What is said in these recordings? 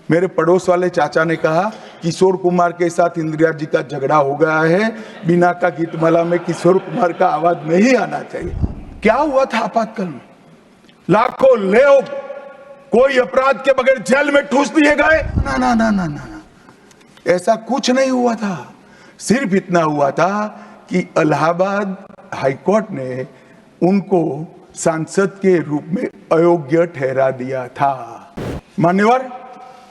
मेरे पड़ोस वाले चाचा ने कहा किशोर कुमार के साथ इंदिरा जी का झगड़ा हो गया है, बिना का गीतमाला में किशोर कुमार का आवाज नहीं आना चाहिए। क्या हुआ था आपातकाल में? लाखों लोग कोई अपराध के बगैर जेल में ठूस दिए गए। ना ना ना ना ना, ऐसा कुछ नहीं हुआ था। सिर्फ इतना हुआ था कि इलाहाबाद हाईकोर्ट ने उनको सांसद के रूप में अयोग्य ठहरा दिया था। मान्यवर,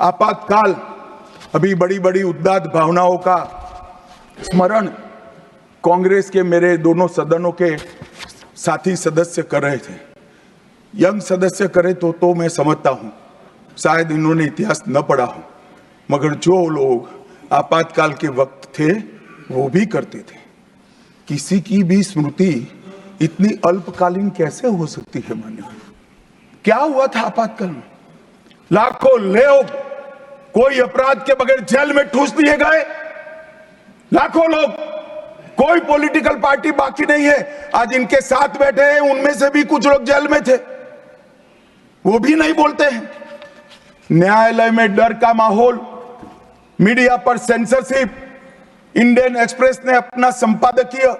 आपातकाल अभी बड़ी बड़ी उद्दात भावनाओं का स्मरण कांग्रेस के मेरे दोनों सदनों के साथी सदस्य कर रहे थे। यंग सदस्य करे तो मैं समझता हूं, शायद इन्होंने इतिहास न पढ़ा हो, मगर जो लोग आपातकाल के वक्त थे वो भी करते थे। किसी की भी स्मृति इतनी अल्पकालीन कैसे हो सकती है? मान्यवर, क्या हुआ था आपातकाल में? लाखों लोग कोई अपराध के बगैर जेल में ठूस दिए गए। लाखों लोग, कोई पॉलिटिकल पार्टी बाकी नहीं है। आज इनके साथ बैठे हैं, उनमें से भी कुछ लोग जेल में थे, वो भी नहीं बोलते हैं। न्यायालय में डर का माहौल, मीडिया पर सेंसरशिप। इंडियन एक्सप्रेस ने अपना संपादकीय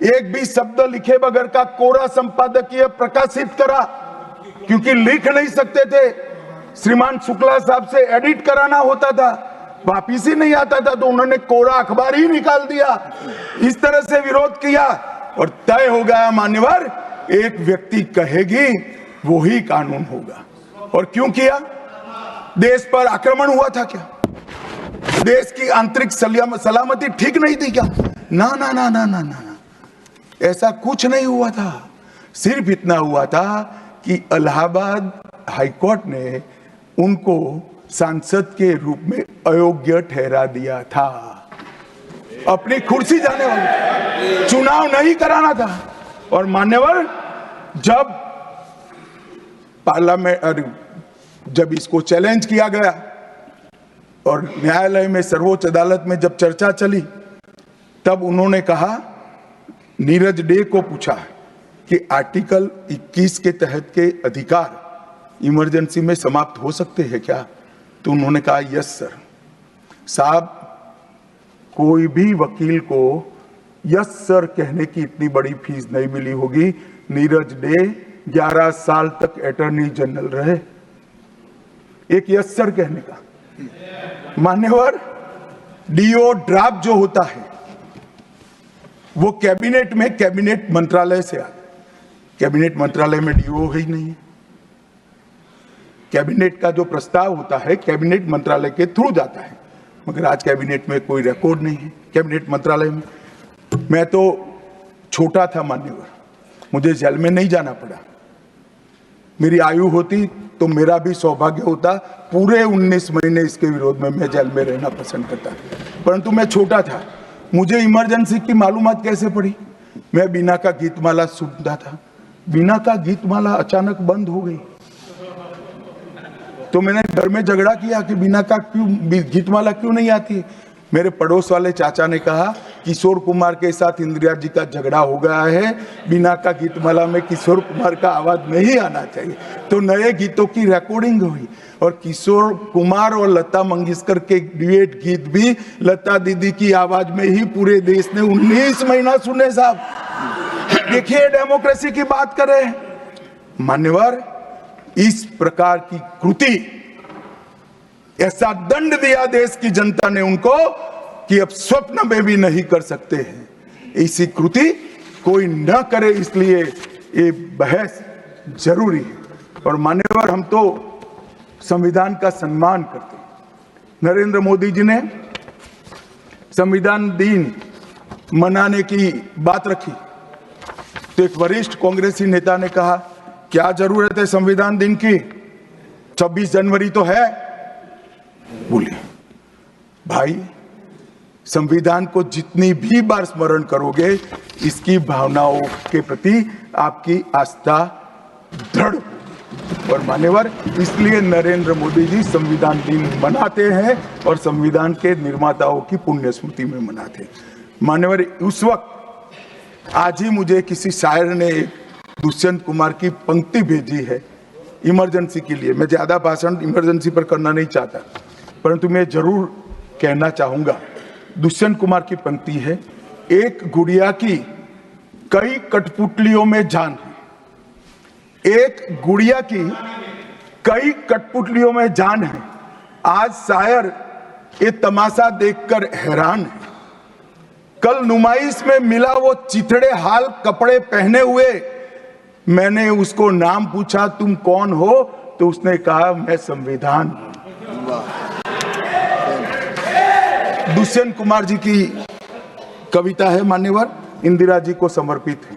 एक भी शब्द लिखे बगैर का कोरा संपादकीय प्रकाशित करा, क्योंकि लिख नहीं सकते थे। श्रीमान शुक्ला साहब से एडिट कराना होता था, वापिस ही नहीं आता था, तो उन्होंने कोरा अखबार ही निकाल दिया। इस तरह से विरोध किया और तय हो गया मान्यवर, एक व्यक्ति कहेगी वो ही कानून होगा। और क्यों किया? देश पर आक्रमण हुआ था क्या? देश की आंतरिक सलामती ठीक नहीं थी क्या? ना ना ना ना ना ना, ऐसा कुछ नहीं हुआ था। सिर्फ इतना हुआ था कि इलाहाबाद हाईकोर्ट ने उनको सांसद के रूप में अयोग्य ठहरा दिया था। अपनी कुर्सी जाने वाले, चुनाव नहीं कराना था। और मान्यवर, जब पार्लियामेंट, जब इसको चैलेंज किया गया और न्यायालय में, सर्वोच्च अदालत में जब चर्चा चली, तब उन्होंने कहा, नीरज डे को पूछा कि आर्टिकल 21 के तहत के अधिकार इमरजेंसी में समाप्त हो सकते हैं क्या? तो उन्होंने कहा यस सर। साहब, कोई भी वकील को यस सर कहने की इतनी बड़ी फीस नहीं मिली होगी। नीरज डे 11 साल तक अटॉर्नी जनरल रहे, एक यस सर कहने का। मान्यवर, डीओ ड्राफ्ट जो होता है वो कैबिनेट में, कैबिनेट मंत्रालय से आता है। कैबिनेट मंत्रालय में डीओ ही नहीं है। कैबिनेट का जो प्रस्ताव होता है कैबिनेट मंत्रालय के थ्रू जाता है, मगर आज कैबिनेट में कोई रिकॉर्ड नहीं है। कैबिनेट मंत्रालय में मैं तो छोटा था मान्यवर, मुझे जेल में नहीं जाना पड़ा। मेरी आयु होती तो मेरा भी सौभाग्य होता, पूरे 19 महीने इसके विरोध में मैं जेल में रहना पसंद करता, परंतु मैं छोटा था। मुझे इमरजेंसी की मालूमात कैसे पड़ी? मैं बीना का गीतमाला सुनता था, बीना का गीतमाला अचानक बंद हो गई, तो मैंने घर में झगड़ा किया कि बीना का क्यों गीतमाला क्यों नहीं आती। मेरे पड़ोस वाले चाचा ने कहा किशोर कुमार के साथ इंदिरा जी का झगड़ा हो गया है, बिना का गीतमाला में किशोर कुमार का आवाज नहीं आना चाहिए। तो नए गीतों की रिकॉर्डिंग हुई और किशोर कुमार और लता मंगेशकर के ड्यूएट गीत भी लता दीदी की आवाज में ही पूरे देश ने 19 महीना सुने। साहब देखिए, डेमोक्रेसी की बात करें मान्यवर, इस प्रकार की कृति, ऐसा दंड दिया देश की जनता ने उनको कि अब स्वप्न में भी नहीं कर सकते हैं। ऐसी कृति कोई न करे, इसलिए ये बहस जरूरी है। और मान्यवर, हम तो संविधान का सम्मान करते हैं। नरेंद्र मोदी जी ने संविधान दिन मनाने की बात रखी, तो एक वरिष्ठ कांग्रेसी नेता ने कहा क्या जरूरत है संविधान दिन की, 26 जनवरी तो है। बोले भाई, संविधान को जितनी भी बार स्मरण करोगे, इसकी भावनाओं के प्रति आपकी आस्था दृढ़ होगी। और मान्यवर, इसलिए नरेंद्र मोदी जी संविधान दिन मनाते हैं और संविधान के निर्माताओं की पुण्य स्मृति में मनाते हैं। मान्यवर, उस वक्त आज ही मुझे किसी शायर ने दुष्यंत कुमार की पंक्ति भेजी है इमरजेंसी के लिए। मैं ज्यादा भाषण इमरजेंसी पर करना नहीं चाहता, परंतु मैं जरूर कहना चाहूंगा। दुष्यंत कुमार की पंक्ति है, एक गुड़िया की कई कठपुतलियों में जान है। एक गुड़िया की कई कठपुतलियों में जान है। आज शायर ये तमाशा देखकर हैरान है। कल नुमाइश में मिला वो चिथड़े हाल कपड़े पहने हुए, मैंने उसको नाम पूछा तुम कौन हो, तो उसने कहा मैं संविधान। दुष्यंत कुमार जी की कविता है, मान्यवर इंदिरा जी को समर्पित है।